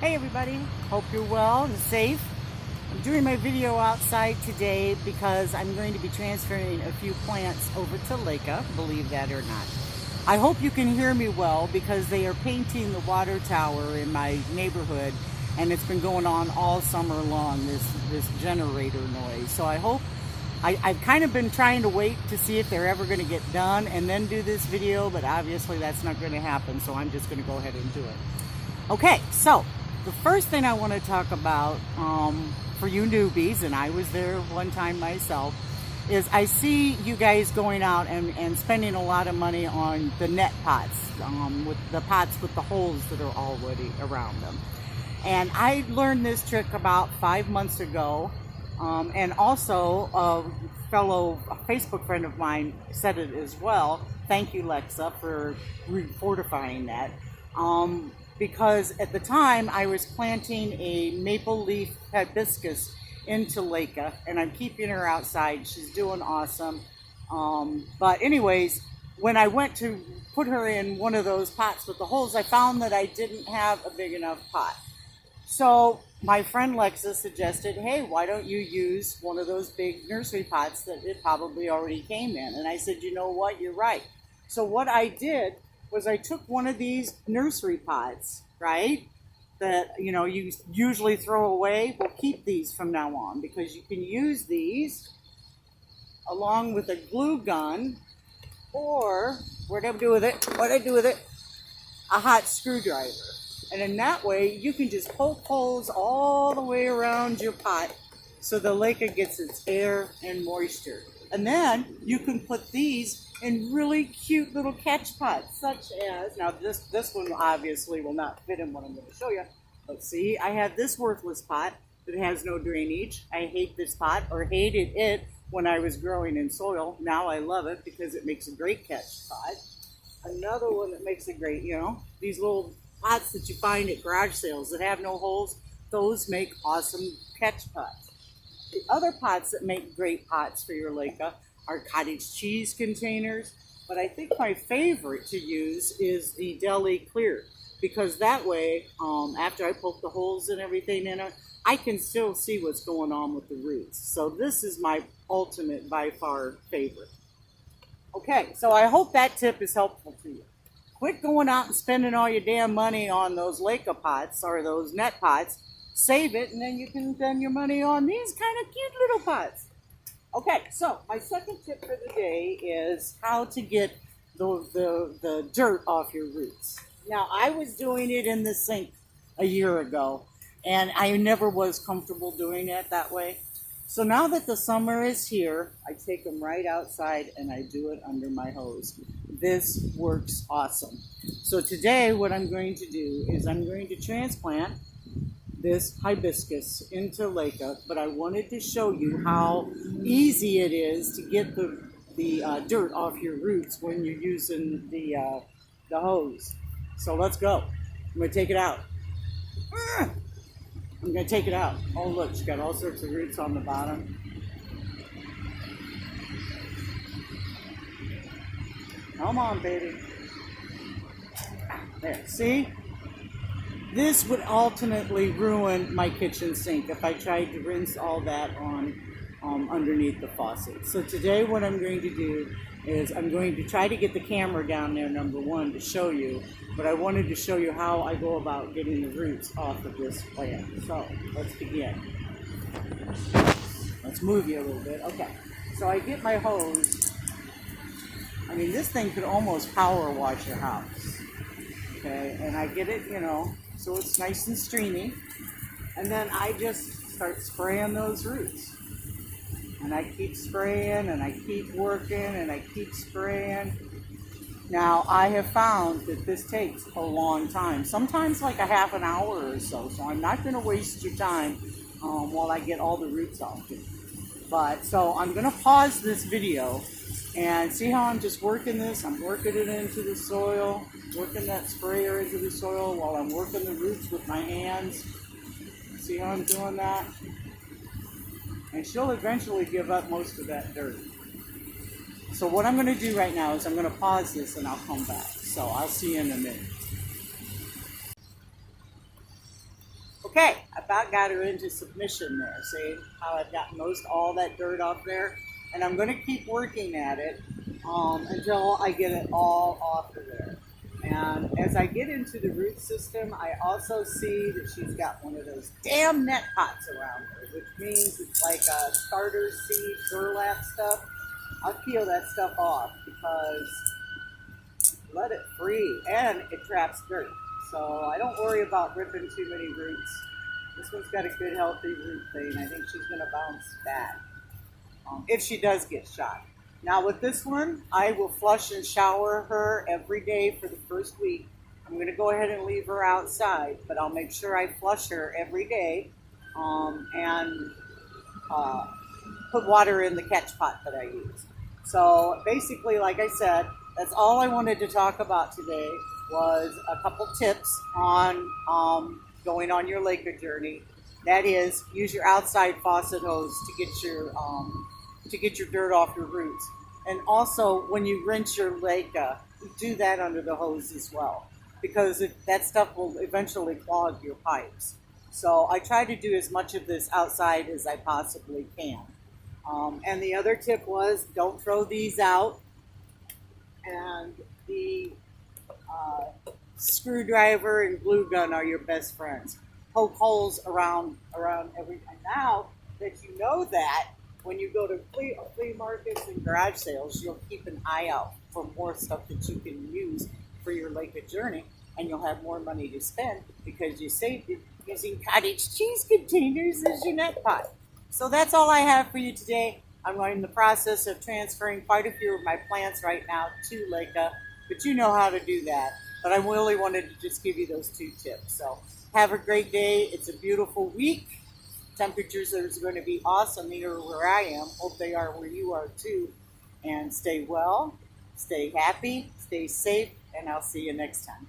Hey everybody, hope you're well and safe. I'm doing my video outside today because I'm going to be transferring a few plants over to Leca, believe that or not. I hope you can hear me well because they are painting the water tower in my neighborhood and it's been going on all summer long, this generator noise. So I hope, I've kind of been trying to wait to see if they're ever going to get done and then do this video, but obviously that's not going to happen, so I'm just going to go ahead and do it. Okay, so the first thing I want to talk about for you newbies, and I was there one time myself, is I see you guys going out and spending a lot of money on the net pots, with the pots with the holes that are already around them. And I learned this trick about 5 months ago, and also a fellow Facebook friend of mine said it as well. Thank you, Leca, for refortifying that. Because at the time I was planting a maple leaf hibiscus into Leca, and I'm keeping her outside. She's doing awesome. But anyways, when I went to put her in one of those pots with the holes, I found that I didn't have a big enough pot. So my friend Leca suggested, hey, why don't you use one of those big nursery pots that it probably already came in? And I said, you know what, you're right. So what I did was I took one of these nursery pots, right, that, you know, you usually throw away. We'll keep these from now on because you can use these along with a glue gun, or what did I do with it? A hot screwdriver. And in that way, you can just poke holes all the way around your pot so the Leca gets its air and moisture. And then you can put these in really cute little catch pots, such as, now this one obviously will not fit in what I'm going to show you. But see, I have this worthless pot that has no drainage. I hate this pot, or hated it when I was growing in soil. Now I love it because it makes a great catch pot. Another one that makes a great, you know, these little pots that you find at garage sales that have no holes, those make awesome catch pots. The other pots that make great pots for your Leca are cottage cheese containers, but I think my favorite to use is the Deli Clear, because that way, after I poke the holes and everything in it, I can still see what's going on with the roots. So this is my ultimate, by far, favorite. Okay, so I hope that tip is helpful to you. Quit going out and spending all your damn money on those Leca pots or those net pots. Save it, and then you can spend your money on these kind of cute little pots. Okay, so my second tip for the day is how to get the dirt off your roots. Now, I was doing it in the sink a year ago, and I never was comfortable doing it that way. So now that the summer is here, I take them right outside and I do it under my hose. This works awesome. So today what I'm going to do is I'm going to transplant this hibiscus into Leca, but I wanted to show you how easy it is to get the dirt off your roots when you're using the hose. So let's go. I'm going to take it out. I'm going to take it out. Oh look, she's got all sorts of roots on the bottom. Come on, baby. There, see? This would ultimately ruin my kitchen sink if I tried to rinse all that on underneath the faucet. So today what I'm going to do is I'm going to try to get the camera down there, number one, to show you, but I wanted to show you how I go about getting the roots off of this plant. So let's begin. Let's move you a little bit. Okay, so I get my hose. I mean, this thing could almost power wash your house. Okay, and I get it, you know, so it's nice and streamy. And then I just start spraying those roots. And I keep spraying, and I keep working, and I keep spraying. Now, I have found that this takes a long time, sometimes like a half an hour or so. So I'm not going to waste your time while I get all the roots off. But, so I'm going to pause this video and see how I'm just working this. I'm working it into the soil, working that sprayer into the soil while I'm working the roots with my hands. See how I'm doing that? And she'll eventually give up most of that dirt. So what I'm going to do right now is I'm going to pause this and I'll come back. So I'll see you in a minute. Okay, I about got her into submission there. See how I've gotten most all that dirt off there? And I'm going to keep working at it until I get it all off of there. And as I get into the root system, I also see that she's got one of those damn net pots around her, which means it's like a starter seed burlap stuff. I'll peel that stuff off because let it free and it traps dirt. So I don't worry about ripping too many roots. This one's got a good healthy root vein. I think she's going to bounce back if she does get shot. Now with this one, I will flush and shower her every day for the first week. I'm going to go ahead and leave her outside, but I'll make sure I flush her every day and put water in the catch pot that I use. So basically, like I said, that's all I wanted to talk about today was a couple tips on going on your Leca journey. That is, use your outside faucet hose to get your dirt off your roots. And also, when you rinse your Leca, do that under the hose as well, because that stuff will eventually clog your pipes. So I try to do as much of this outside as I possibly can. And the other tip was, don't throw these out. And the screwdriver and glue gun are your best friends. Poke holes around everything. Now that you know that, when you go to flea markets and garage sales, you'll keep an eye out for more stuff that you can use for your Leca journey, and you'll have more money to spend because you saved it using cottage cheese containers as your net pot. So that's all I have for you today. I'm in the process of transferring quite a few of my plants right now to Leca, but you know how to do that. But I really wanted to just give you those 2 tips. So have a great day. It's a beautiful week. Temperatures are going to be awesome here where I am. Hope they are where you are too. And stay well, stay happy, stay safe, and I'll see you next time.